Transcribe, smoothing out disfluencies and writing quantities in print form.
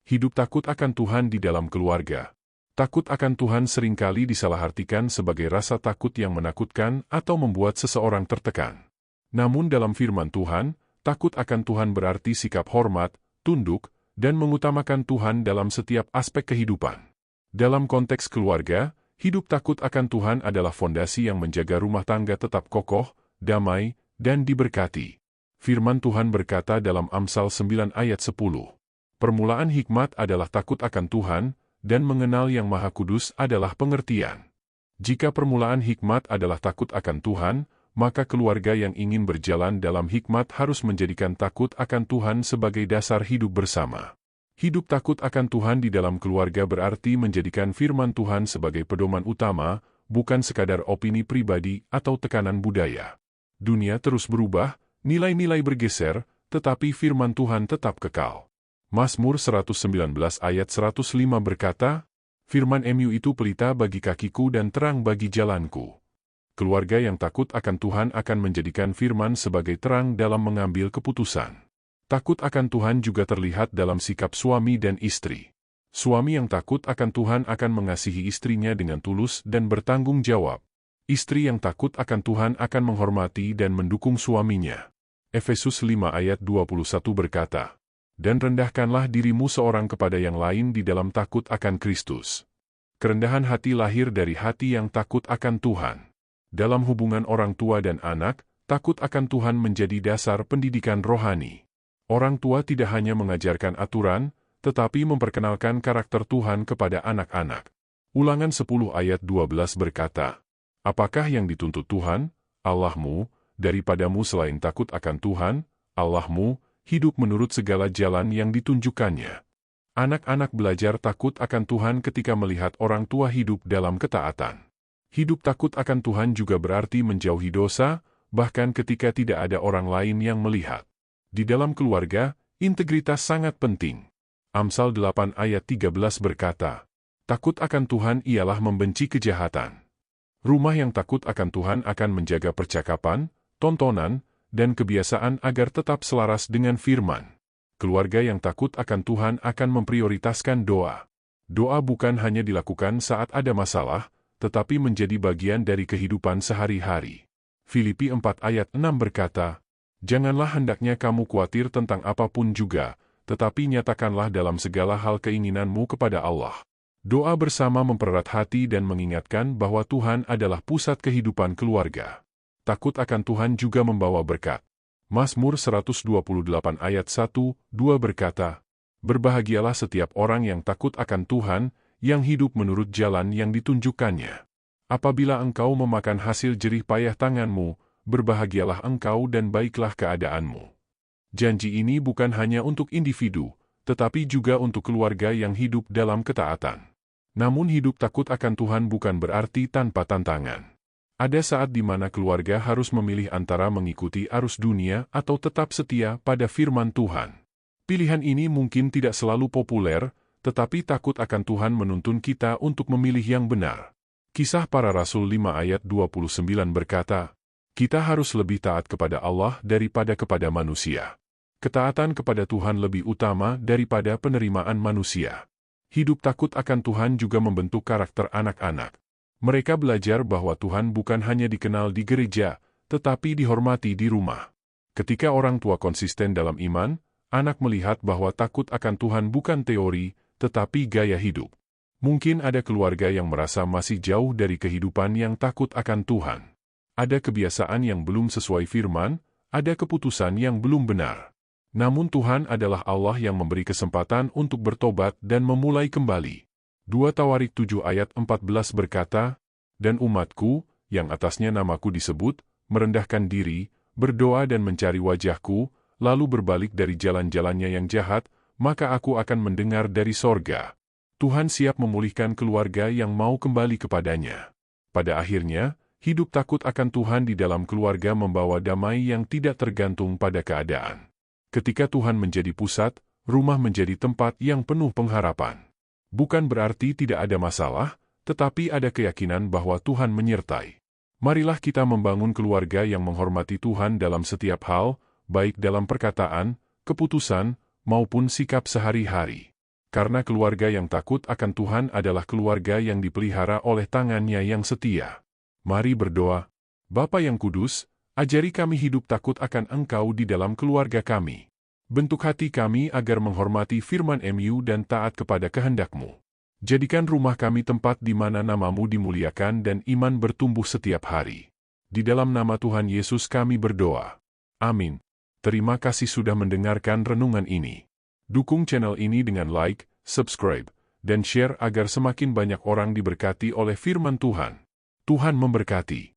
Hidup takut akan Tuhan di dalam keluarga. Takut akan Tuhan seringkali disalahartikan sebagai rasa takut yang menakutkan atau membuat seseorang tertekan. Namun dalam firman Tuhan, takut akan Tuhan berarti sikap hormat, tunduk, dan mengutamakan Tuhan dalam setiap aspek kehidupan. Dalam konteks keluarga, hidup takut akan Tuhan adalah fondasi yang menjaga rumah tangga tetap kokoh, damai, dan diberkati. Firman Tuhan berkata dalam Amsal 9 ayat 10. Permulaan hikmat adalah takut akan Tuhan, dan mengenal Yang Maha Kudus adalah pengertian. Jika permulaan hikmat adalah takut akan Tuhan, maka keluarga yang ingin berjalan dalam hikmat harus menjadikan takut akan Tuhan sebagai dasar hidup bersama. Hidup takut akan Tuhan di dalam keluarga berarti menjadikan firman Tuhan sebagai pedoman utama, bukan sekadar opini pribadi atau tekanan budaya. Dunia terus berubah, nilai-nilai bergeser, tetapi firman Tuhan tetap kekal. Mazmur 119 ayat 105 berkata, "Firman MU itu pelita bagi kakiku dan terang bagi jalanku." Keluarga yang takut akan Tuhan akan menjadikan firman sebagai terang dalam mengambil keputusan. Takut akan Tuhan juga terlihat dalam sikap suami dan istri. Suami yang takut akan Tuhan akan mengasihi istrinya dengan tulus dan bertanggung jawab. Istri yang takut akan Tuhan akan menghormati dan mendukung suaminya. Efesus 5 ayat 21 berkata, "Dan rendahkanlah dirimu seorang kepada yang lain di dalam takut akan Kristus." Kerendahan hati lahir dari hati yang takut akan Tuhan. Dalam hubungan orang tua dan anak, takut akan Tuhan menjadi dasar pendidikan rohani. Orang tua tidak hanya mengajarkan aturan, tetapi memperkenalkan karakter Tuhan kepada anak-anak. Ulangan 10 ayat 12 berkata, "Apakah yang dituntut Tuhan, Allahmu, daripadamu selain takut akan Tuhan, Allahmu, hidup menurut segala jalan yang ditunjukkannya?" Anak-anak belajar takut akan Tuhan ketika melihat orang tua hidup dalam ketaatan. Hidup takut akan Tuhan juga berarti menjauhi dosa, bahkan ketika tidak ada orang lain yang melihat. Di dalam keluarga, integritas sangat penting. Amsal 8 ayat 13 berkata, "Takut akan Tuhan ialah membenci kejahatan." Rumah yang takut akan Tuhan akan menjaga percakapan, tontonan, dan kebiasaan agar tetap selaras dengan firman. Keluarga yang takut akan Tuhan akan memprioritaskan doa. Doa bukan hanya dilakukan saat ada masalah, tetapi menjadi bagian dari kehidupan sehari-hari. Filipi 4 ayat 6 berkata, "Janganlah hendaknya kamu khawatir tentang apapun juga, tetapi nyatakanlah dalam segala hal keinginanmu kepada Allah." Doa bersama mempererat hati dan mengingatkan bahwa Tuhan adalah pusat kehidupan keluarga. Takut akan Tuhan juga membawa berkat. Mazmur 128 ayat 1-2 berkata, "Berbahagialah setiap orang yang takut akan Tuhan, yang hidup menurut jalan yang ditunjukkannya. Apabila engkau memakan hasil jerih payah tanganmu, berbahagialah engkau dan baiklah keadaanmu." Janji ini bukan hanya untuk individu, tetapi juga untuk keluarga yang hidup dalam ketaatan. Namun hidup takut akan Tuhan bukan berarti tanpa tantangan. Ada saat di mana keluarga harus memilih antara mengikuti arus dunia atau tetap setia pada firman Tuhan. Pilihan ini mungkin tidak selalu populer, tetapi takut akan Tuhan menuntun kita untuk memilih yang benar. Kisah Para Rasul 5 ayat 29 berkata, "Kita harus lebih taat kepada Allah daripada kepada manusia. Ketaatan kepada Tuhan lebih utama daripada penerimaan manusia." Hidup takut akan Tuhan juga membentuk karakter anak-anak. Mereka belajar bahwa Tuhan bukan hanya dikenal di gereja, tetapi dihormati di rumah. Ketika orang tua konsisten dalam iman, anak melihat bahwa takut akan Tuhan bukan teori, tetapi gaya hidup. Mungkin ada keluarga yang merasa masih jauh dari kehidupan yang takut akan Tuhan. Ada kebiasaan yang belum sesuai firman, ada keputusan yang belum benar. Namun Tuhan adalah Allah yang memberi kesempatan untuk bertobat dan memulai kembali. 2 Tawarik 7 ayat 14 berkata, "Dan umatku, yang atasnya namaku disebut, merendahkan diri, berdoa dan mencari wajahku, lalu berbalik dari jalan-jalannya yang jahat, maka aku akan mendengar dari sorga." Tuhan siap memulihkan keluarga yang mau kembali kepadanya. Pada akhirnya, hidup takut akan Tuhan di dalam keluarga membawa damai yang tidak tergantung pada keadaan. Ketika Tuhan menjadi pusat, rumah menjadi tempat yang penuh pengharapan. Bukan berarti tidak ada masalah, tetapi ada keyakinan bahwa Tuhan menyertai. Marilah kita membangun keluarga yang menghormati Tuhan dalam setiap hal, baik dalam perkataan, keputusan, maupun sikap sehari-hari. Karena keluarga yang takut akan Tuhan adalah keluarga yang dipelihara oleh tangan-Nya yang setia. Mari berdoa. Bapa yang kudus, ajari kami hidup takut akan Engkau di dalam keluarga kami. Bentuk hati kami agar menghormati firman-Mu dan taat kepada kehendak-Mu. Jadikan rumah kami tempat di mana nama-Mu dimuliakan dan iman bertumbuh setiap hari. Di dalam nama Tuhan Yesus kami berdoa. Amin. Terima kasih sudah mendengarkan renungan ini. Dukung channel ini dengan like, subscribe, dan share agar semakin banyak orang diberkati oleh firman Tuhan. Tuhan memberkati.